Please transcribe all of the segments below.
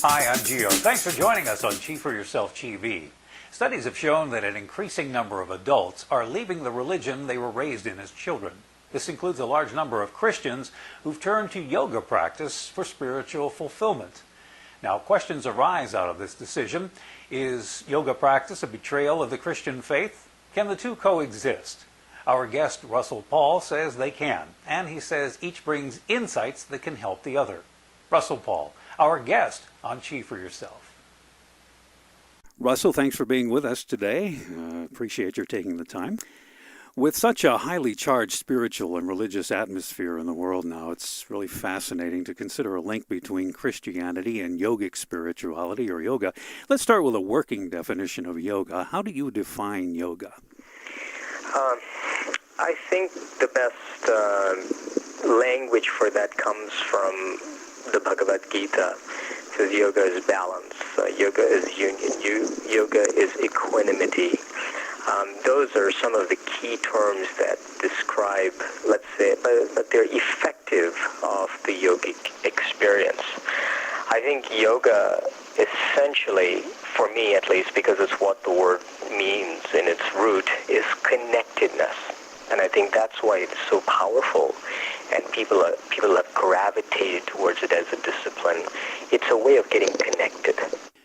Hi, I'm Gio. Thanks for joining us on Chi for Yourself TV. Studies have shown that an increasing number of adults are leaving the religion they were raised in as children. This includes a large number of Christians who've turned to yoga practice for spiritual fulfillment. Now, questions arise out of this decision. Is yoga practice a betrayal of the Christian faith? Can the two coexist? Our guest, Russill Paul, says they can, and he says each brings insights that can help the other. Russill Paul, our guest on Chi for Yourself. Russill, thanks for being with us today. Appreciate your taking the time. With such a highly charged spiritual and religious atmosphere in the world now, it's really fascinating to consider a link between Christianity and yogic spirituality, or yoga. Let's start with a working definition of yoga. How do you define yoga? I think the best language for that comes from the Bhagavad Gita. It says yoga is balance, yoga is union, yoga is equanimity. Those are some of the key terms that describe, let's say, but they're effective of the yogic experience. I think yoga essentially, for me at least, because it's what the word means in its root, is connectedness. And I think that's why it's so powerful, and people have gravitated towards it as a discipline. It's a way of getting connected.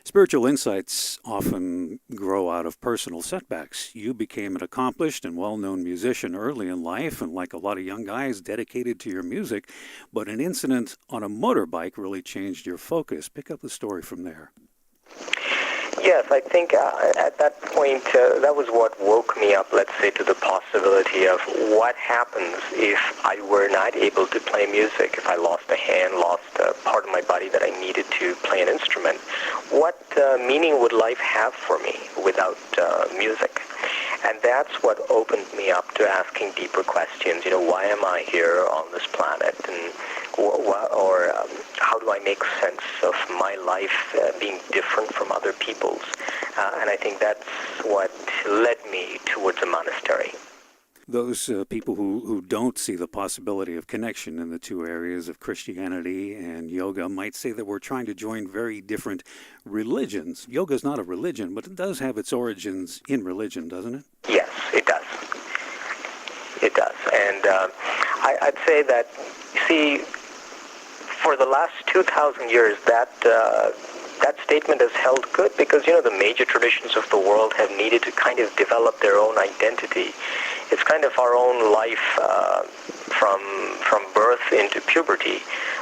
Spiritual insights often grow out of personal setbacks. You became an accomplished and well-known musician early in life, and like a lot of young guys, dedicated to your music, but an incident on a motorbike really changed your focus. Pick up the story from there. Yes, I think at that point, that was what woke me up, let's say, to the possibility of what happens if I were not able to play music, if I lost a hand, lost a part of my body that I needed to play an instrument. What meaning would life have for me without music? And that's what opened me up to asking deeper questions. Why am I here on this planet? And how do I make sense of my life being different from other people's? And I think that's what led me towards a monastery. Those people who don't see the possibility of connection in the two areas of Christianity and yoga might say that we're trying to join very different religions. Yoga is not a religion, but it does have its origins in religion, doesn't it? Yes, it does. It does. And I'd say that, see, for the last 2,000 years, that statement has held good because, the major traditions of the world have needed to kind of develop their own identity. It's kind of our own life from birth into puberty,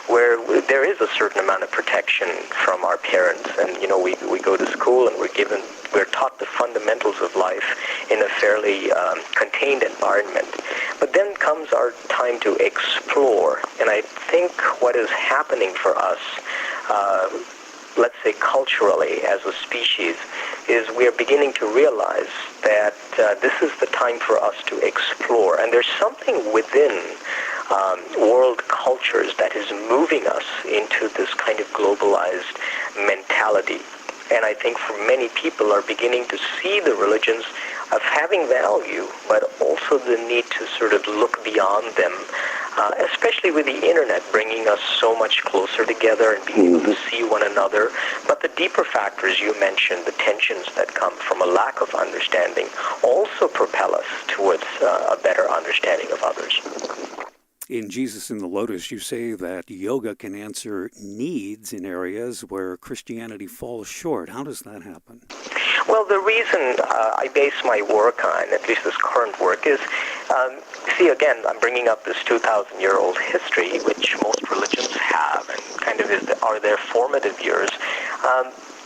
where there is a certain amount of protection from our parents. And, we go to school and we're taught the fundamentals of life in a fairly contained environment. But then comes our time to explore. And I think what is happening for us, let's say culturally as a species, is we are beginning to realize that this is the time for us to explore. And there's something within world cultures that is moving us into this kind of globalized mentality. And I think for many people are beginning to see the religions of having value, but also the need to sort of look beyond them, especially with the internet bringing us so much closer together and being able to see one another. But the deeper factors you mentioned, the tensions that come from a lack of understanding, also propel us towards a better understanding of others. In Jesus in the Lotus, you say that yoga can answer needs in areas where Christianity falls short. How does that happen? Well, the reason I base my work on, at least this current work, is, see, again, I'm bringing up this 2,000-year-old history, which most religions have, and kind of are their formative years.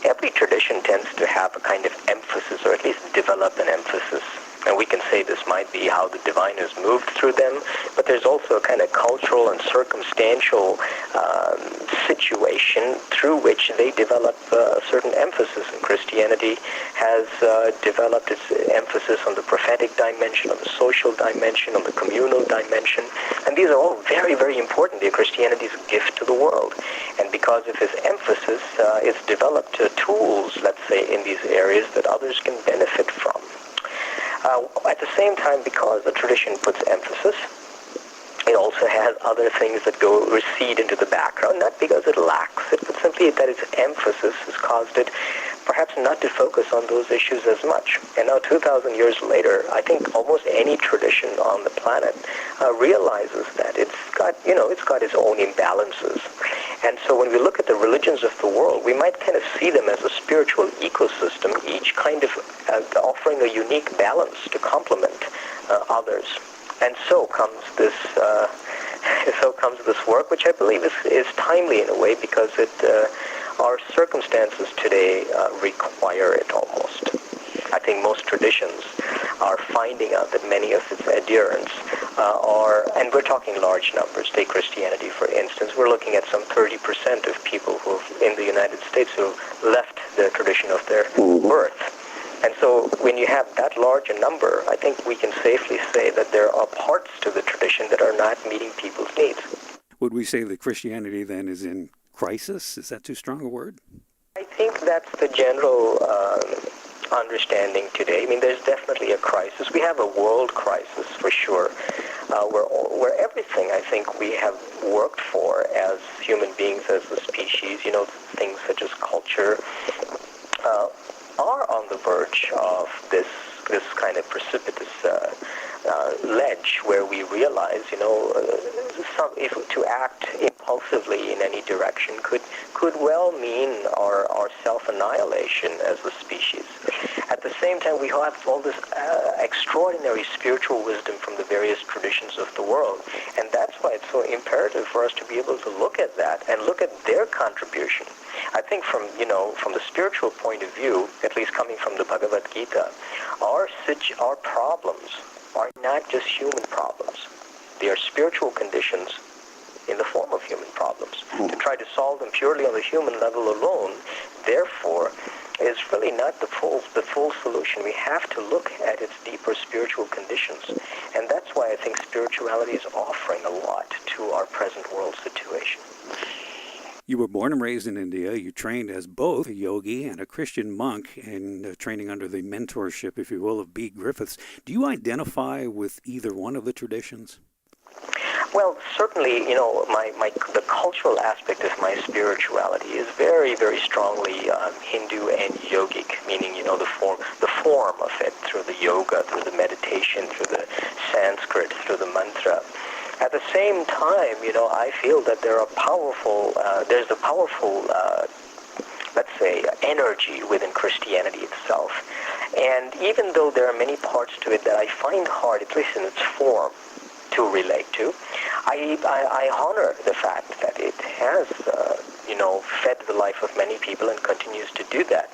Every tradition tends to have a kind of emphasis, or at least develop an emphasis. And we can say this might be how the divine has moved through them, but there's also a kind of cultural and circumstantial situation through which they develop a certain emphasis. And Christianity has developed its emphasis on the prophetic dimension, on the social dimension, on the communal dimension. And these are all very, very important. Christianity is a gift to the world. And because of its emphasis, it's developed tools, let's say, in these areas that others can benefit from. At the same time, because the tradition puts emphasis, it also has other things that recede into the background, not because it lacks it, but simply be that its emphasis has caused it perhaps not to focus on those issues as much. And now 2,000 years later, I think almost any tradition on the planet realizes that it's got its own imbalances. And so when we look at the religions of the world, we might kind of see them as a spiritual ecosystem, each kind of offering a unique balance to complement others. And so comes this work, which I believe is timely in a way because our circumstances today require it almost. I think most traditions are finding out that many of its adherents and we're talking large numbers. Take Christianity, for instance. We're looking at some 30% of people in the United States who left the tradition of their birth. And so when you have that large a number, I think we can safely say that there are parts to the tradition that are not meeting people's needs. Would we say that Christianity then is in crisis? Is that too strong a word? I think that's the general understanding today. I mean, there's definitely a crisis. We have a world crisis for sure, where everything I think we have worked for as human beings, as a species, things such as culture, are on the verge of this kind of precipitous ledge where we realize, if to act impulsively in any direction could well mean our self-annihilation as a species. At the same time, we have all this extraordinary spiritual wisdom from the various traditions of the world, and that's why it's so imperative for us to be able to look at that and look at their contribution. I think from the spiritual point of view, at least coming from the Bhagavad Gita, our problems are not just human problems. They are spiritual conditions in the form of human problems. To try to solve them purely on the human level alone, therefore, is really not the full solution. We have to look at its deeper spiritual conditions. And that's why I think spirituality is offering a lot to our present world situation. You were born and raised in India. You trained as both a yogi and a Christian monk, and training under the mentorship, if you will, of B. Griffiths. Do you identify with either one of the traditions? Well, certainly, the cultural aspect of my spirituality is very, very strongly Hindu and yogic, meaning, the form of it, through the yoga, through the meditation, through the Sanskrit, through the mantra. At the same time, I feel that there's a powerful, let's say, energy within Christianity itself. And even though there are many parts to it that I find hard, at least in its form, to relate to, I honor the fact that it has, fed the life of many people and continues to do that.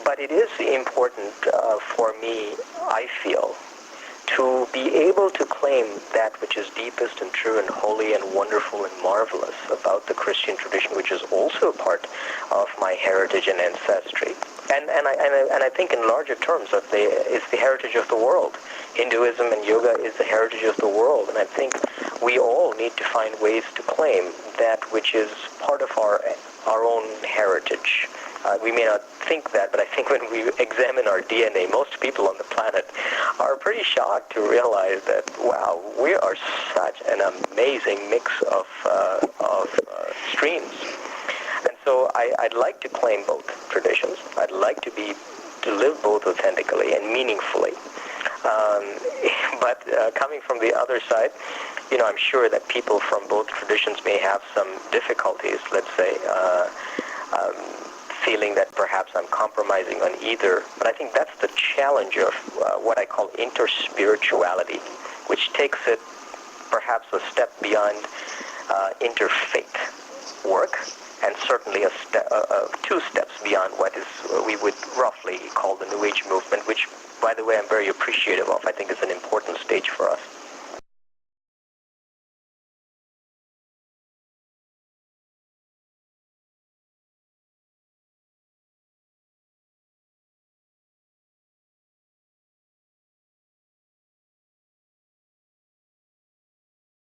But it is important for me, I feel, to be able to claim that which is deepest and true and holy and wonderful and marvelous about the Christian tradition, which is also part of my heritage and ancestry. And I think in larger terms that it's the heritage of the world. Hinduism and yoga is the heritage of the world, and I think we all need to find ways to claim that which is part of our own heritage. We may not think that, but I think when we examine our DNA, most people on the planet are pretty shocked to realize that, wow, we are such an amazing mix of streams. And so I'd like to claim both traditions. I'd like to live both authentically and meaningfully. But coming from the other side, I'm sure that people from both traditions may have some difficulties, let's say, feeling that perhaps I'm compromising on either. But I think that's the challenge of what I call interspirituality, which takes it perhaps a step beyond interfaith work, and certainly two steps beyond what we would roughly call the New Age movement, which, by the way, I'm very appreciative of. I think it's an important stage for us.